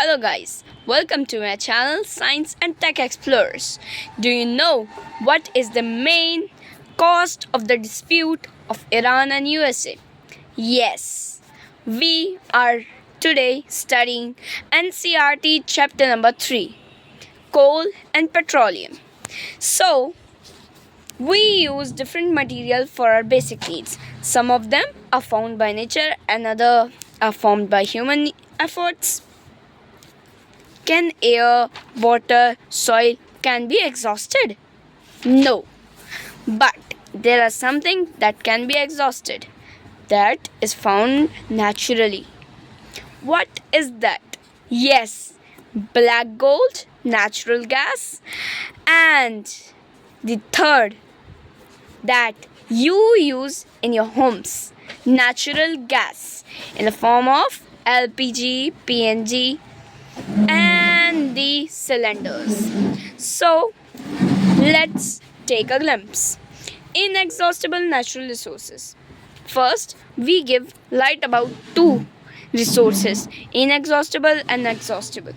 Hello guys, welcome to my channel Science and Tech Explorers. Do you know what is the main cost of the dispute of Iran and USA? Yes, we are today studying NCERT chapter number 3, Coal and Petroleum. So, we use different material for our basic needs. Some of them are found by nature and other are formed by human efforts. Can air, water, soil can be exhausted? No. But there are something that can be exhausted that is found naturally. What is that? Yes, black gold, natural gas, and the third that you use in your homes, natural gas in the form of LPG, PNG, and the cylinders. So, let's take a glimpse. Inexhaustible natural resources. First, we give light about two resources, inexhaustible and exhaustible.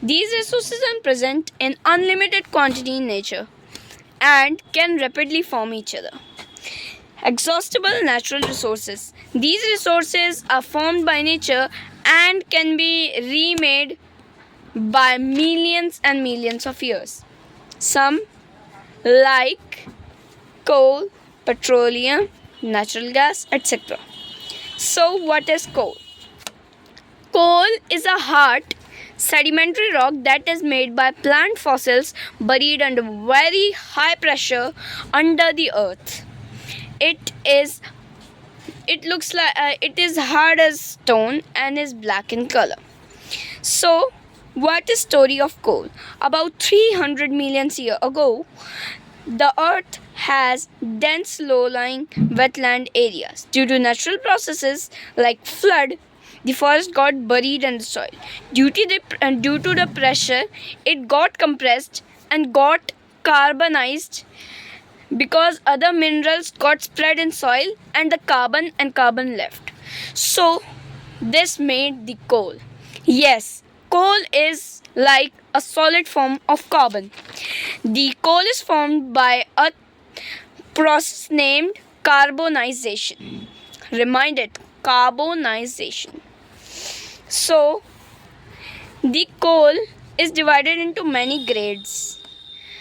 These resources are present in unlimited quantity in nature and can rapidly form each other. Exhaustible natural resources. These resources are formed by nature and can be remade by millions and millions of years. Some, like coal, petroleum, natural gas, etc. So, what is coal? Coal is a hard sedimentary rock that is made by plant fossils buried under very high pressure under the earth. It looks like it is hard as stone and is black in color. So, what is story of coal? About 300 million years ago, the earth has dense low-lying wetland areas. Due to natural processes like flood, the forest got buried in the soil. Due to the pressure, it got compressed and got carbonized because other minerals got spread in soil and the carbon left. So, this made the coal. Yes, coal is like a solid form of carbon. The coal is formed by a process named carbonization. Remind it, carbonization. So, the coal is divided into many grades.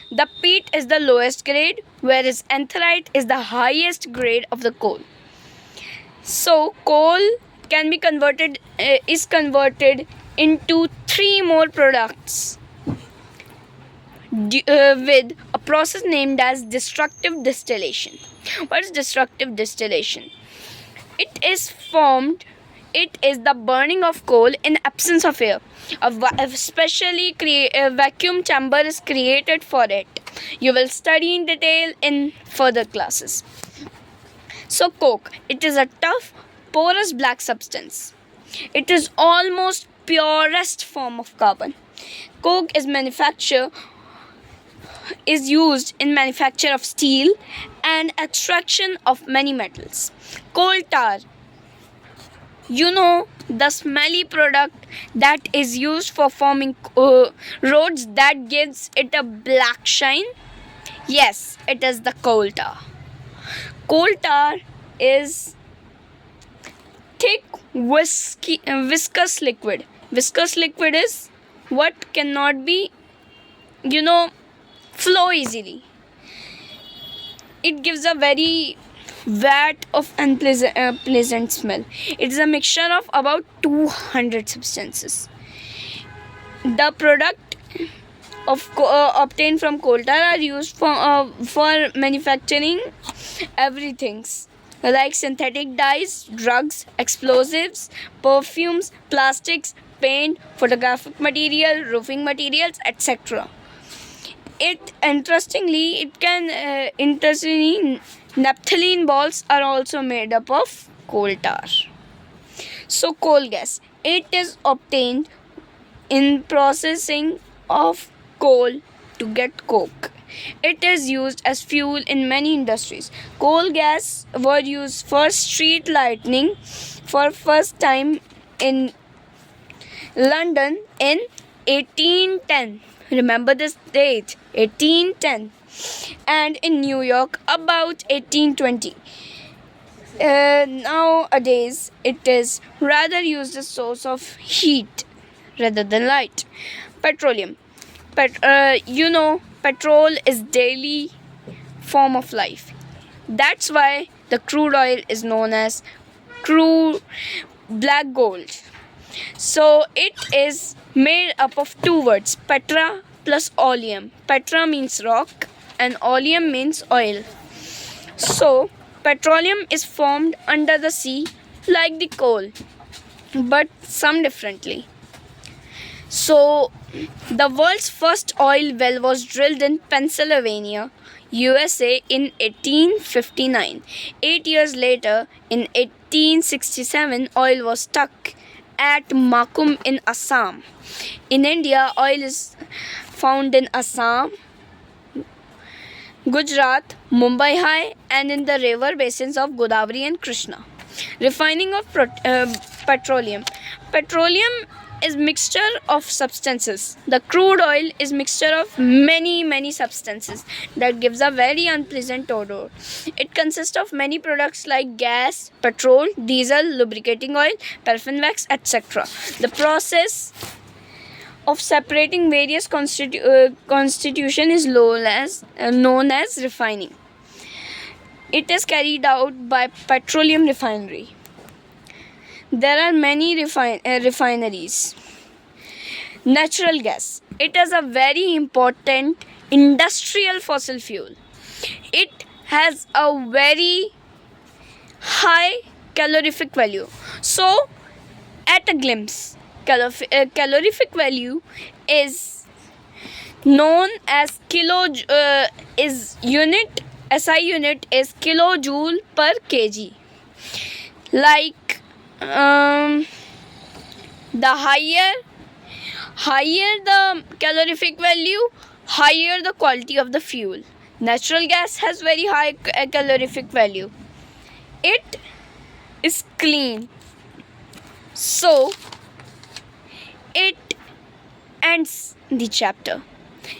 The peat is the lowest grade, whereas anthrite is the highest grade of the coal. So, coal can be is converted into three more products with a process named as destructive distillation. What is destructive distillation? It is the burning of coal in absence of air. A vacuum chamber is created for it. You will study in detail in further classes. So, coke. It is a tough, porous black substance. It is almost purest form of carbon. Coke is used in manufacture of steel and extraction of many metals. Coal tar. You know the smelly product that is used for forming roads that gives it a black shine? Yes, it is the coal tar. Coal tar is thick viscous liquid. Viscous liquid is what cannot be, flow easily. It gives a very vat of pleasant smell. It is a mixture of about 200 substances. The product obtained from coal tar are used for manufacturing everything like synthetic dyes, drugs, explosives, perfumes, plastics, paint, photographic material, roofing materials, etc. Interestingly, naphthalene balls are also made up of coal tar. So, coal gas. It is obtained in processing of coal to get coke. It is used as fuel in many industries. Coal gas were used for street lighting for first time in London in 1810. Remember this date, 1810. And in New York about 1820. Nowadays, it is rather used as source of heat rather than light. Petroleum. Petrol is daily form of life. That's why the crude oil is known as crude black gold. So it is made up of two words, petra plus oleum. Petra means rock and oleum means oil. So petroleum is formed under the sea like the coal, but some differently. So the world's first oil well was drilled in Pennsylvania, USA in 1859. 8 years later, in 1867, oil was struck at Makum in Assam. In India, oil is found in Assam, Gujarat, Mumbai High, and in the river basins of Godavari and Krishna. Refining of petroleum. Petroleum is mixture of substances. The crude oil is mixture of many substances that gives a very unpleasant odor. It consists of many products like gas, petrol, diesel, lubricating oil, paraffin wax, etc. The process of separating various constitution is known as refining. It is carried out by petroleum refinery. There are many refineries. Natural gas. It is a very important industrial fossil fuel. It has a very high calorific value. So, at a glimpse, calorific value is known as SI unit is kilojoule per kg. Like the higher the calorific value, higher the quality of the fuel. Natural gas has very high calorific value. It is clean. So it ends the chapter.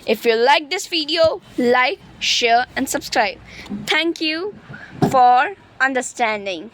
If you like this video, like, share and subscribe. Thank you for understanding.